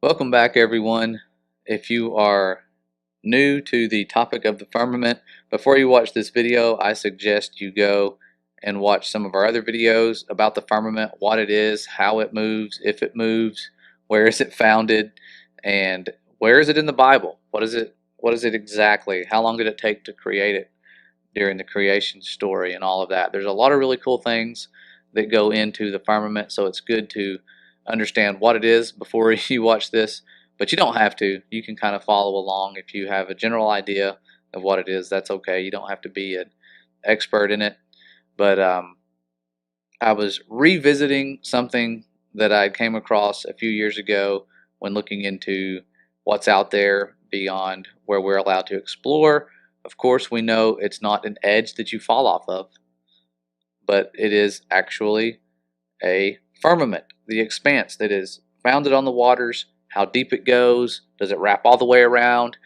Welcome back, everyone. If you are new to the topic of the firmament, before you watch this video, I suggest you go and watch some of our other videos about the firmament, what it is, how it moves, if it moves, where is it founded, and where is it in the Bible? What is it? What is it exactly? How long did it take to create it during the creation story and all of that? There's a lot of really cool things that go into the firmament, so it's good to understand what it is before you watch this, but you don't have to. You can kind of follow along. If you have a general idea of what it is, that's okay. You don't have to be an expert in it. But I was revisiting something that I came across a few years ago when looking into what's out there beyond where we're allowed to explore. Of course, we know it's not an edge that you fall off of, but it is actually a firmament, the expanse that is founded on the waters. How deep it goes? Does it wrap all the way around?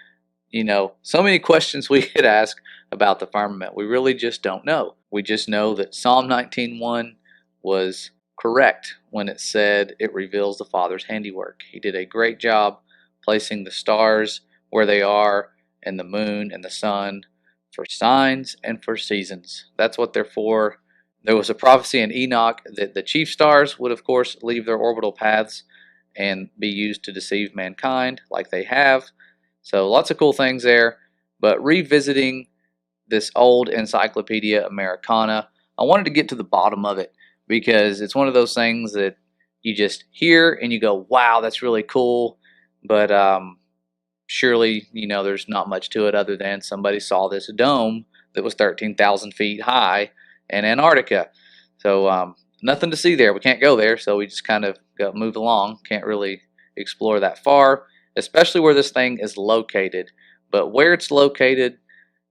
So many questions we could ask about the firmament. We really just don't know. We just know that Psalm 19:1 was correct when it said it reveals the Father's handiwork. He did a great job placing the stars where they are, and the moon and the sun, for signs and for seasons. That's what they're for. There was a prophecy in Enoch that the chief stars would, of course, leave their orbital paths and be used to deceive mankind, like they have. So lots of cool things there. But revisiting this old Encyclopedia Americana, I wanted to get to the bottom of it because it's one of those things that you just hear and you go, wow, that's really cool. But surely, there's not much to it other than somebody saw this dome that was 13,000 feet high in Antarctica. So nothing to see there. We can't go there, so we just kind of moved along. Can't really explore that far, especially where this thing is located. But where it's located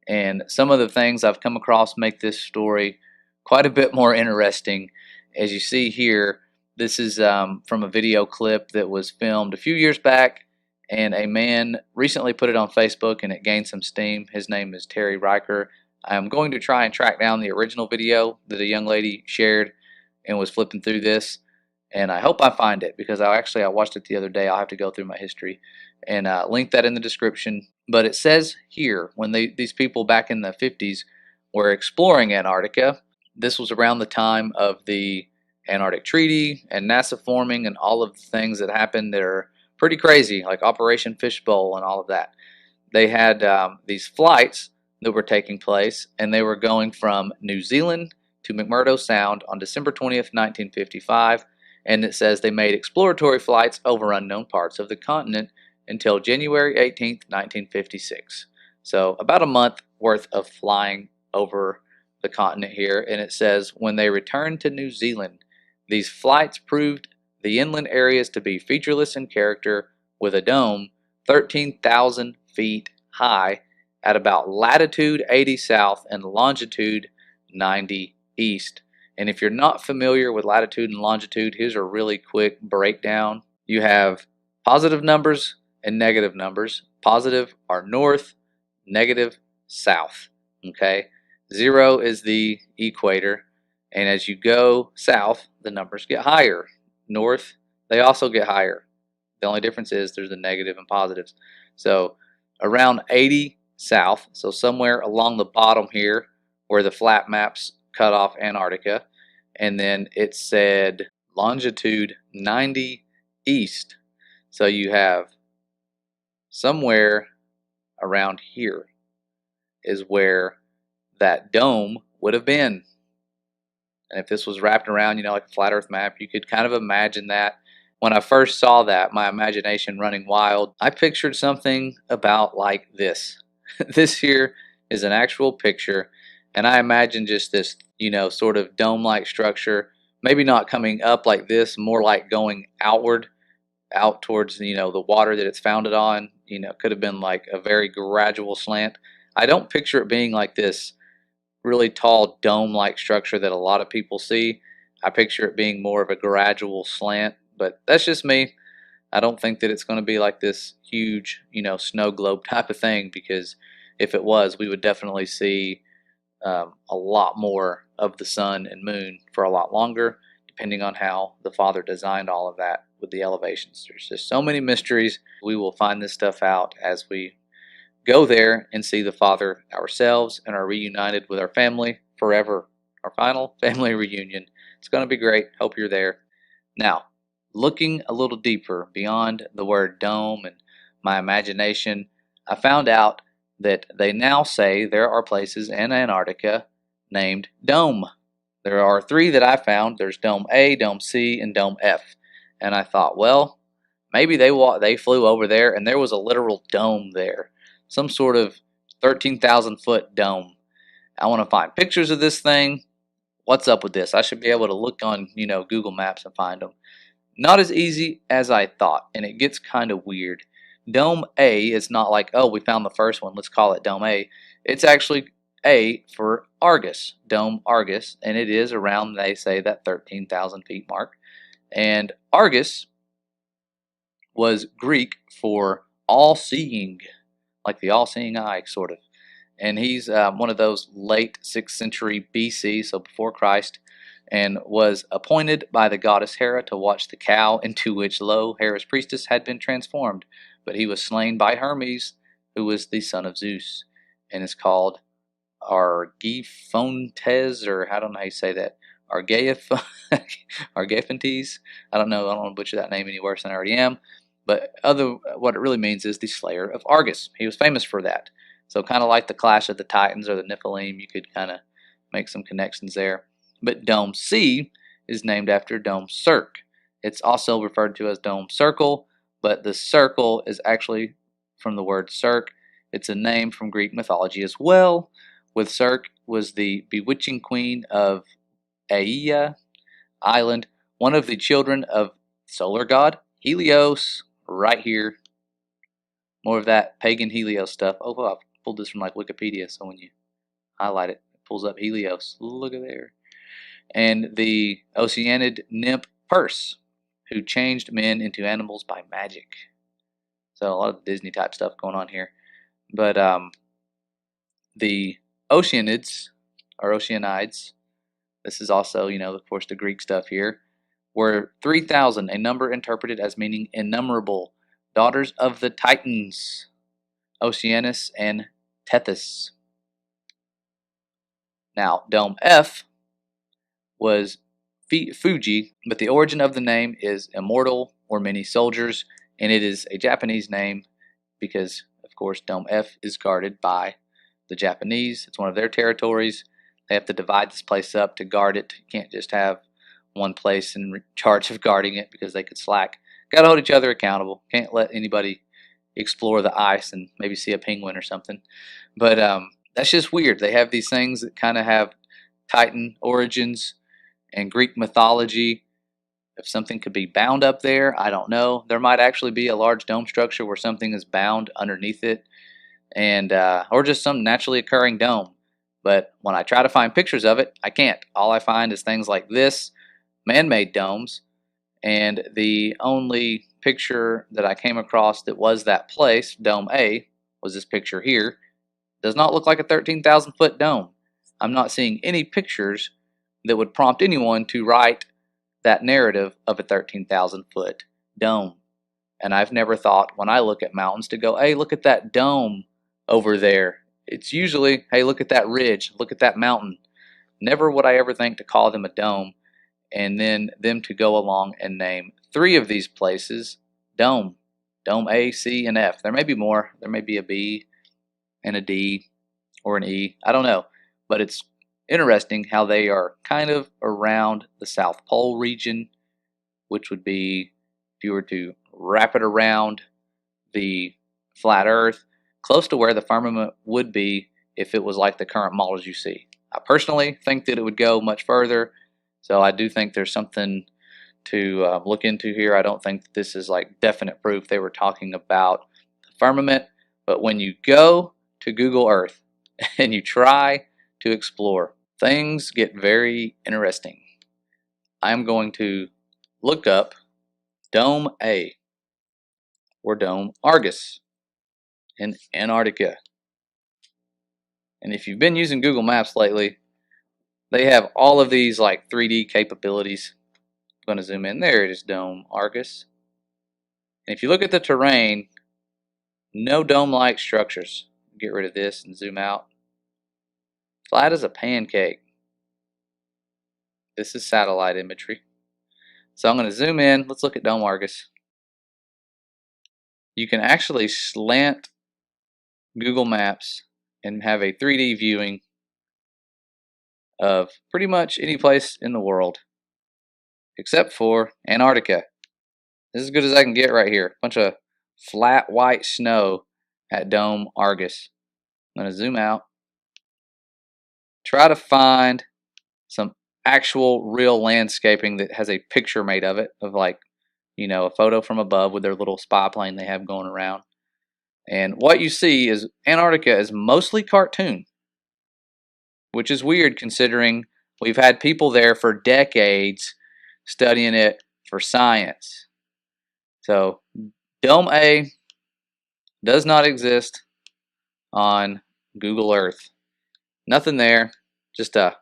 and some of the things I've come across make this story quite a bit more interesting. As you see here, this is from a video clip that was filmed a few years back, and a man recently put it on Facebook and it gained some steam. His name is Terry Riker. I'm going to try and track down the original video that a young lady shared and was flipping through this, and I hope I find it because I watched it the other day. I'll have to go through my history and link that in the description. But it says here, when these people back in the 50s were exploring Antarctica, this was around the time of the Antarctic Treaty and NASA forming and all of the things that happened that are pretty crazy, like Operation Fishbowl and all of that. They had these flights that were taking place, and they were going from New Zealand to McMurdo Sound on December 20th, 1955, and it says they made exploratory flights over unknown parts of the continent until January 18th, 1956. So about a month worth of flying over the continent here, and it says when they returned to New Zealand, these flights proved the inland areas to be featureless in character, with a dome 13,000 feet high at about latitude 80 south and longitude 90 east. And if you're not familiar with latitude and longitude, here's a really quick breakdown. You have positive numbers and negative numbers. Positive are north, negative south. Okay, 0 is the equator, and as you go south, the numbers get higher. North, they also get higher. The only difference is there's the negative and positives. So around 80 south, so somewhere along the bottom here where the flat maps cut off Antarctica, and then it said longitude 90 east. So you have somewhere around here is where that dome would have been. And if this was wrapped around, like a flat earth map, you could kind of imagine that. When I first saw that, my imagination running wild, I pictured something about like this. This here is an actual picture, and I imagine just this, sort of dome-like structure, maybe not coming up like this, more like going outward, out towards, the water that it's founded on. Could have been like a very gradual slant. I don't picture it being like this really tall dome-like structure that a lot of people see. I picture it being more of a gradual slant, but that's just me. I don't think that it's going to be like this huge, snow globe type of thing, because if it was, we would definitely see a lot more of the sun and moon for a lot longer, depending on how the Father designed all of that with the elevations. There's just so many mysteries. We will find this stuff out as we go there and see the Father ourselves and are reunited with our family forever. Our final family reunion. It's going to be great. Hope you're there. Now, looking a little deeper beyond the word dome and my imagination, I found out that they now say there are places in Antarctica named Dome. There are three that I found. There's Dome A, Dome C, and Dome F. And I thought, well, maybe they flew over there and there was a literal dome there, some sort of 13,000-foot dome. I want to find pictures of this thing. What's up with this? I should be able to look on, Google Maps and find them. Not as easy as I thought, and it gets kind of weird. Dome A is not like, oh, we found the first one, let's call it Dome A. It's actually A for Argus, Dome Argus, and it is around, they say, that 13,000 feet mark. And Argus was Greek for all-seeing, like the all-seeing eye, sort of. And he's one of those late 6th century BC, so before Christ, and was appointed by the goddess Hera to watch the cow into which Hera's priestess had been transformed. But he was slain by Hermes, who was the son of Zeus, and is called Argiphontes, or I don't know how you say that, Argaphantes. I don't want to butcher that name any worse than I already am. But what it really means is the slayer of Argus. He was famous for that. So kind of like the Clash of the Titans or the Nephilim, you could kind of make some connections there. But Dome C is named after Dome Cirque. It's also referred to as Dome Circle, but the circle is actually from the word Cirque. It's a name from Greek mythology as well, with Cirque was the bewitching queen of Aeaea Island, one of the children of solar god Helios, right here. More of that pagan Helios stuff. Oh, well, I've pulled this from like Wikipedia, so when you highlight it, it pulls up Helios. Look at there. And the Oceanid nymph Perse, who changed men into animals by magic. So a lot of Disney type stuff going on here. But the Oceanids, or Oceanides, this is also, of course, the Greek stuff here, were 3,000, a number interpreted as meaning innumerable, daughters of the Titans, Oceanus and Tethys. Now, Dome F was Fuji, but the origin of the name is immortal or many soldiers, and it is a Japanese name because, of course, Dome F is guarded by the Japanese. It's one of their territories. They have to divide this place up to guard it. You can't just have one place in charge of guarding it because they could slack. Got to hold each other accountable. Can't let anybody explore the ice and maybe see a penguin or something. But that's just weird. They have these things that kind of have Titan origins and Greek mythology. If something could be bound up there, I don't know. There might actually be a large dome structure where something is bound underneath it, and or just some naturally occurring dome. But when I try to find pictures of it, I can't. All I find is things like this, man-made domes, and the only picture that I came across that was that place, Dome A, was this picture here. Does not look like a 13,000-foot dome. I'm not seeing any pictures that would prompt anyone to write that narrative of a 13,000-foot dome. And I've never thought, when I look at mountains, to go, hey, look at that dome over there. It's usually, hey, look at that ridge, look at that mountain. Never would I ever think to call them a dome, and then them to go along and name three of these places Dome. Dome A, C, and F. There may be more. There may be a B and a D or an E. I don't know. But it's interesting how they are kind of around the South Pole region, which would be, if you were to wrap it around the flat Earth, close to where the firmament would be if it was like the current models you see. I personally think that it would go much further, so I do think there's something to look into here. I don't think that this is like definite proof they were talking about the firmament, but when you go to Google Earth and you try to explore, things get very interesting. I'm going to look up Dome A, or Dome Argus, in Antarctica. And if you've been using Google Maps lately, they have all of these like 3D capabilities. I'm going to zoom in. There it is, Dome Argus. And if you look at the terrain, no dome-like structures. Get rid of this and zoom out. Flat as a pancake. This is satellite imagery. So I'm going to zoom in. Let's look at Dome Argus. You can actually slant Google Maps and have a 3D viewing of pretty much any place in the world except for Antarctica. This is as good as I can get right here. Bunch of flat white snow at Dome Argus. I'm going to zoom out. Try to find some actual real landscaping that has a picture made of it, of like, you know, a photo from above with their little spy plane they have going around. And what you see is Antarctica is mostly cartoon, which is weird considering we've had people there for decades studying it for science. So Dome A does not exist on Google Earth. Nothing there, just a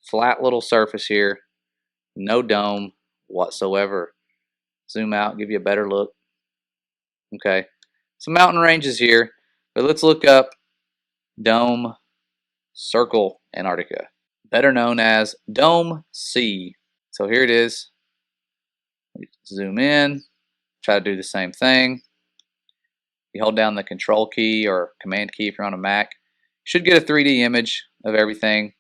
flat little surface here, no dome whatsoever. Zoom out, give you a better look. Okay, some mountain ranges here, but let's look up Dome Circle Antarctica, better known as Dome C. So here it is. Zoom in, try to do the same thing. You hold down the control key or command key if you're on a Mac. You should get a 3D image of everything.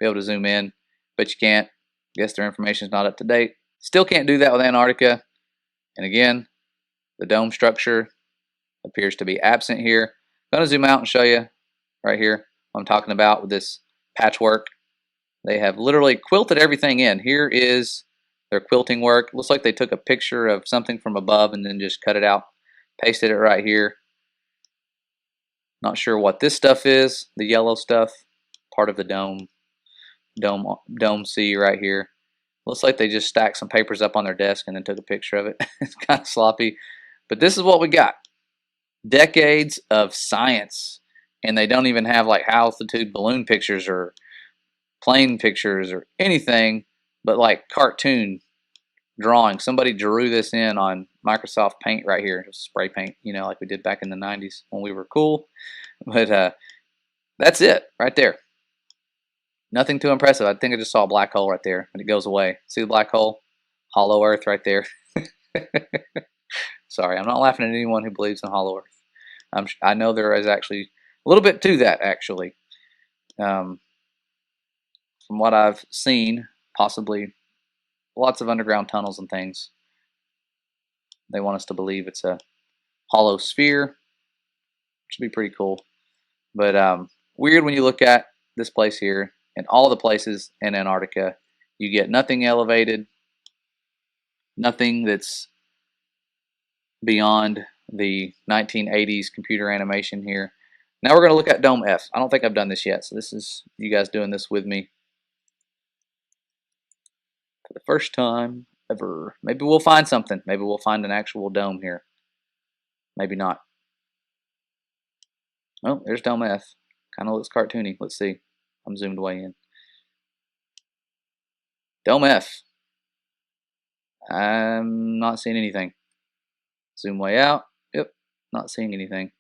Be able to zoom in, but you can't. Guess their information is not up to date. Still can't do that with Antarctica. And again, the dome structure appears to be absent here. I'm going to zoom out and show you right here what I'm talking about with this patchwork. They have literally quilted everything in. Here is their quilting work. Looks like they took a picture of something from above and then just cut it out, pasted it right here. Not sure what this stuff is, the yellow stuff, part of the dome C right here. Looks like they just stacked some papers up on their desk and then took a picture of it. It's kind of sloppy, but this is what we got. Decades of science, and they don't even have like altitude balloon pictures or plane pictures or anything, but like cartoon drawing. Somebody drew this in on Microsoft Paint right here, just spray paint, you know, like we did back in the 90s when we were cool. But that's it right there. Nothing too impressive. I think I just saw a black hole right there, and it goes away. See the black hole? Hollow Earth right there. Sorry, I'm not laughing at anyone who believes in Hollow Earth. I know there is actually a little bit to that, actually. From what I've seen, possibly lots of underground tunnels and things. They want us to believe it's a hollow sphere, which would be pretty cool. But weird when you look at this place here and all the places in Antarctica. You get nothing elevated, nothing that's beyond the 1980s computer animation here. Now we're going to look at Dome F. I don't think I've done this yet, so this is you guys doing this with me for the first time ever. Maybe we'll find something. Maybe we'll find an actual dome here. Maybe not. Oh, there's Dome F. Kind of looks cartoony. Let's see. I'm zoomed way in. Dome F. I'm not seeing anything. Zoom way out. Yep, not seeing anything.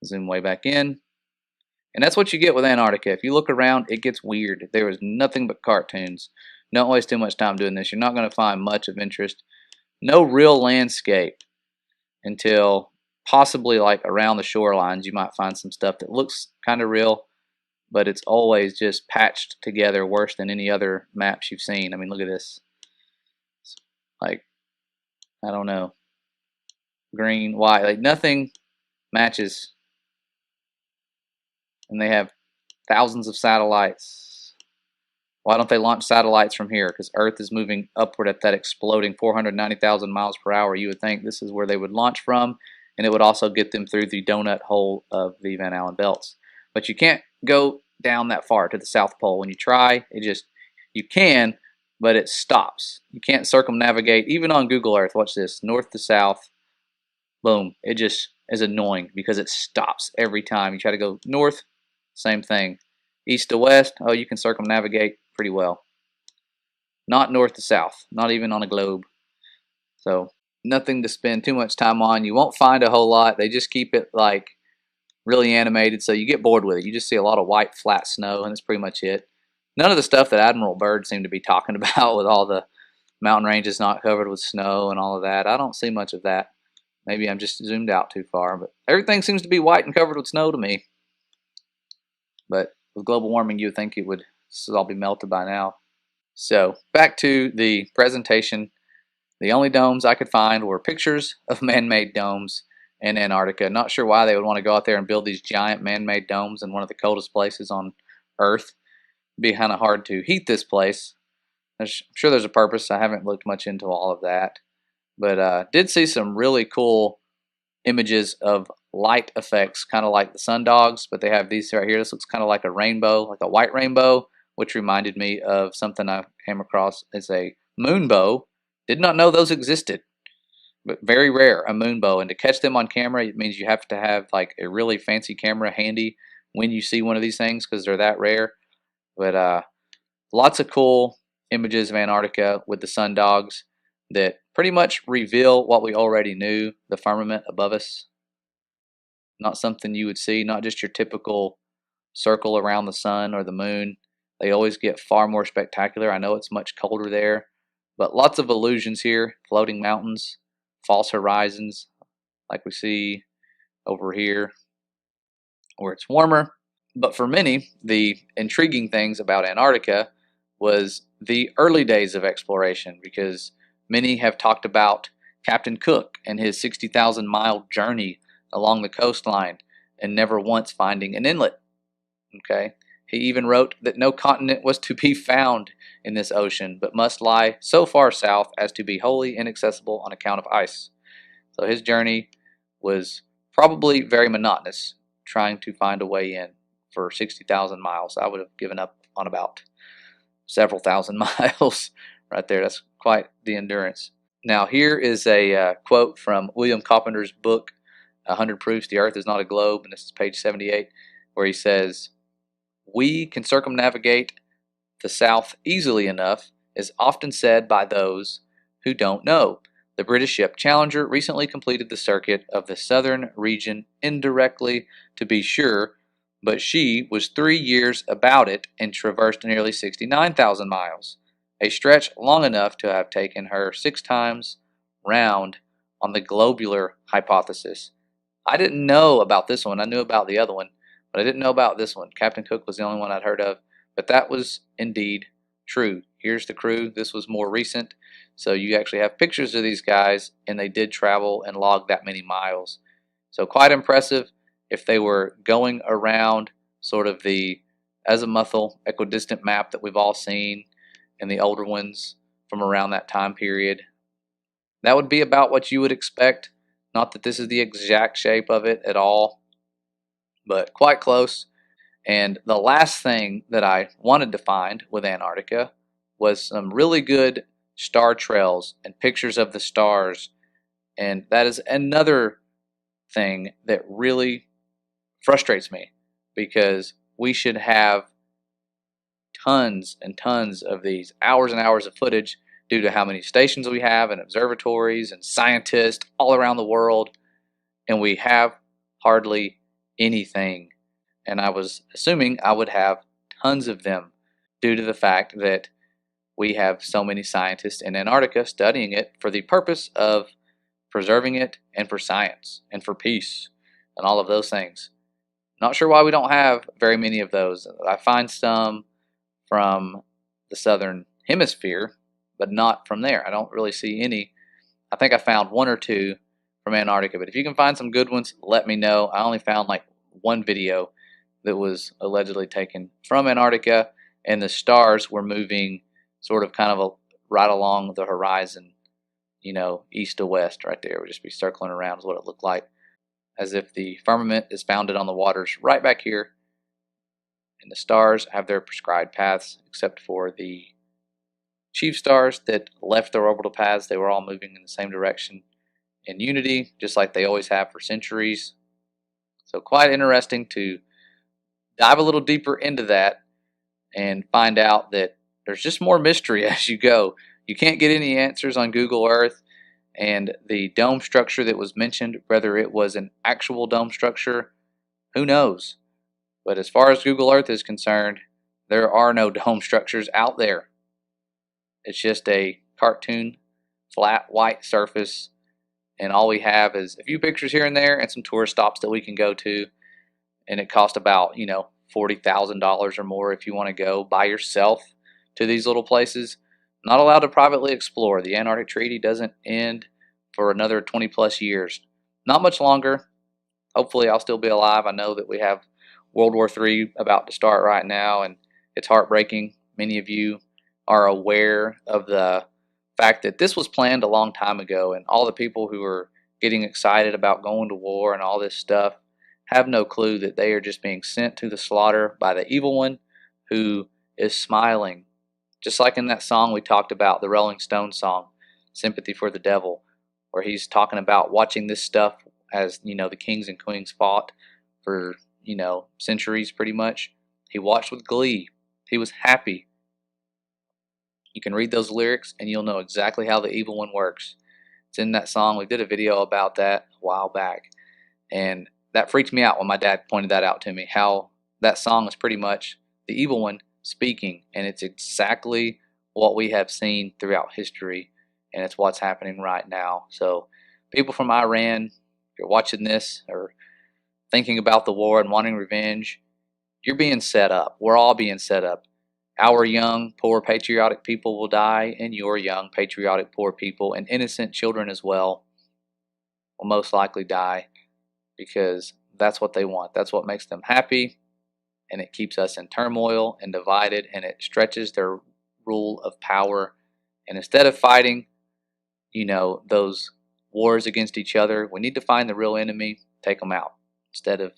Zoom way back in. And that's what you get with Antarctica. If you look around, it gets weird. There is nothing but cartoons. Don't waste too much time doing this. You're not going to find much of interest. No real landscape until possibly like around the shorelines. You might find some stuff that looks kind of real, but it's always just patched together worse than any other maps you've seen. I mean, look at this. It's like, I don't know, green, white, like nothing matches. And they have thousands of satellites. Why don't they launch satellites from here? Because Earth is moving upward at that exploding 490,000 miles per hour. You would think this is where they would launch from, and it would also get them through the donut hole of the Van Allen belts. But you can't go down that far to the South Pole. When you try, you can, but it stops. You can't circumnavigate, even on Google Earth. Watch this, north to south, boom. It just is annoying because it stops every time. You try to go north, same thing. East to west, oh, you can circumnavigate pretty well. not north to south, not even on a globe. So nothing to spend too much time on. You won't find a whole lot. They just keep it like really animated, so you get bored with it. You just see a lot of white flat snow, and that's pretty much it. None of the stuff that Admiral Byrd seemed to be talking about with all the mountain ranges not covered with snow and all of that. I don't see much of that. Maybe I'm just zoomed out too far, but everything seems to be white and covered with snow to me. But with global warming, you would think it would all be melted by now. So back to the presentation. The only domes I could find were pictures of man-made domes in Antarctica. Not sure why they would want to go out there and build these giant man-made domes in one of the coldest places on Earth. It'd be kind of hard to heat this place. I'm sure there's a purpose. I haven't looked much into all of that. But did see some really cool images of light effects, kind of like the sun dogs, but they have these right here. This looks kind of like a rainbow, like a white rainbow, which reminded me of something I came across as a moonbow. Did not know those existed, but very rare, a moonbow. And to catch them on camera, it means you have to have like a really fancy camera handy when you see one of these things because they're that rare. But lots of cool images of Antarctica with the sun dogs that pretty much reveal what we already knew, the firmament above us. Not something you would see, not just your typical circle around the sun or the moon. They always get far more spectacular. I know it's much colder there, but lots of illusions here. Floating mountains, false horizons, like we see over here where it's warmer. But for many, the intriguing things about Antarctica was the early days of exploration, because many have talked about Captain Cook and his 60,000-mile journey along the coastline and never once finding an inlet. Okay, he even wrote that no continent was to be found in this ocean, but must lie so far south as to be wholly inaccessible on account of ice. So his journey was probably very monotonous, trying to find a way in for 60,000 miles. I would have given up on about several thousand miles right there. That's quite the endurance. Now here is a quote from William Coppender's book, 100 Proofs the Earth is Not a Globe, and this is page 78, where he says, "We can circumnavigate the South easily enough, is often said by those who don't know. The British ship Challenger recently completed the circuit of the southern region indirectly, to be sure, but she was 3 years about it and traversed nearly 69,000 miles, a stretch long enough to have taken her 6 times round on the globular hypothesis." I didn't know about this one. I knew about the other one, but I didn't know about this one. Captain Cook was the only one I'd heard of, but that was indeed true. Here's the crew. This was more recent, so you actually have pictures of these guys, and they did travel and log that many miles. So quite impressive if they were going around sort of the azimuthal equidistant map that we've all seen and the older ones from around that time period. That would be about what you would expect. Not that this is the exact shape of it at all, but quite close. And the last thing that I wanted to find with Antarctica was some really good star trails and pictures of the stars. And that is another thing that really frustrates me, because we should have tons and tons of these hours and hours of footage due to how many stations we have and observatories and scientists all around the world, and we have hardly anything. And I was assuming I would have tons of them due to the fact that we have so many scientists in Antarctica studying it for the purpose of preserving it and for science and for peace and all of those things. Not sure why we don't have very many of those. I find some from the southern hemisphere, but not from there. I don't really see any. I think I found one or two from Antarctica, but if you can find some good ones, let me know. I only found like one video that was allegedly taken from Antarctica, and the stars were moving sort of kind of right along the horizon, east to west right there. It would just be circling around is what it looked like, as if the firmament is founded on the waters right back here, and the stars have their prescribed paths, except for the chief stars that left their orbital paths. They were all moving in the same direction in unity, just like they always have for centuries. So quite interesting to dive a little deeper into that and find out that there's just more mystery as you go. You can't get any answers on Google Earth, and the dome structure that was mentioned, whether it was an actual dome structure, who knows? But as far as Google Earth is concerned, there are no dome structures out there. It's just a cartoon, flat, white surface, and all we have is a few pictures here and there and some tourist stops that we can go to, and it costs about, $40,000 or more if you want to go by yourself to these little places. Not allowed to privately explore. The Antarctic Treaty doesn't end for another 20 plus years. Not much longer. Hopefully I'll still be alive. I know that we have World War III about to start right now, and it's heartbreaking. Many of you are aware of the fact that this was planned a long time ago, and all the people who are getting excited about going to war and all this stuff have no clue that they are just being sent to the slaughter by the evil one who is smiling. Just like in that song we talked about, the Rolling Stones song, Sympathy for the Devil, where he's talking about watching this stuff as, the kings and queens fought for, centuries pretty much. He watched with glee. He was happy. You can read those lyrics and you'll know exactly how the evil one works. It's in that song. We did a video about that a while back. And that freaked me out when my dad pointed that out to me, how that song is pretty much the evil one speaking. And it's exactly what we have seen throughout history. And it's what's happening right now. So people from Iran, if you're watching this or thinking about the war and wanting revenge, you're being set up. We're all being set up. Our young, poor, patriotic people will die, and your young, patriotic, poor people, and innocent children as well, will most likely die, because that's what they want. That's what makes them happy, and it keeps us in turmoil and divided, and it stretches their rule of power. And instead of fighting, those wars against each other, we need to find the real enemy, take them out, instead of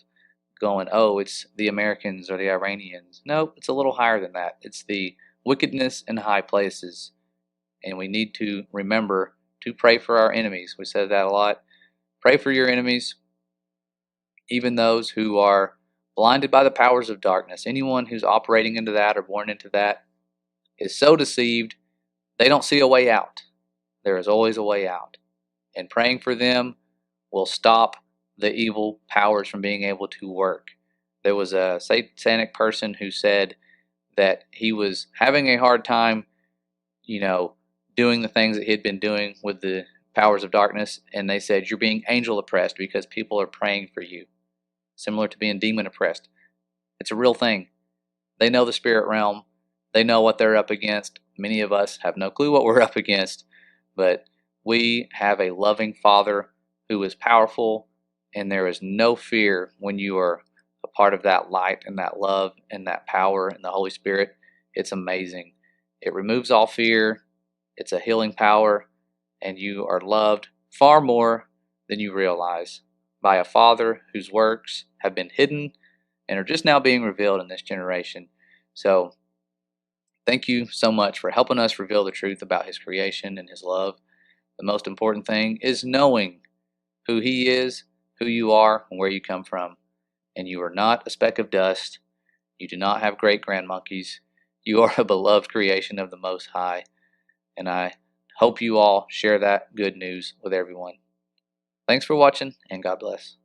going, oh, it's the Americans or the Iranians. Nope, it's a little higher than that. It's the wickedness in high places. And we need to remember to pray for our enemies. We said that a lot. Pray for your enemies, even those who are blinded by the powers of darkness. Anyone who's operating into that or born into that is so deceived, they don't see a way out. There is always a way out. And praying for them will stop the evil powers from being able to work. There was a satanic person who said that he was having a hard time, doing the things that he had been doing with the powers of darkness, and they said, you're being angel oppressed because people are praying for you. Similar to being demon oppressed. It's a real thing. They know the spirit realm. They know what they're up against. Many of us have no clue what we're up against, but we have a loving Father who is powerful, and there is no fear when you are a part of that light and that love and that power and the Holy Spirit. It's amazing. It removes all fear. It's a healing power, and you are loved far more than you realize by a Father whose works have been hidden and are just now being revealed in this generation. So thank you so much for helping us reveal the truth about His creation and His love. The most important thing is knowing who He is, who you are, and where you come from. And you are not a speck of dust. You do not have great-grand monkeys. You are a beloved creation of the Most High. And I hope you all share that good news with everyone. Thanks for watching, and God bless.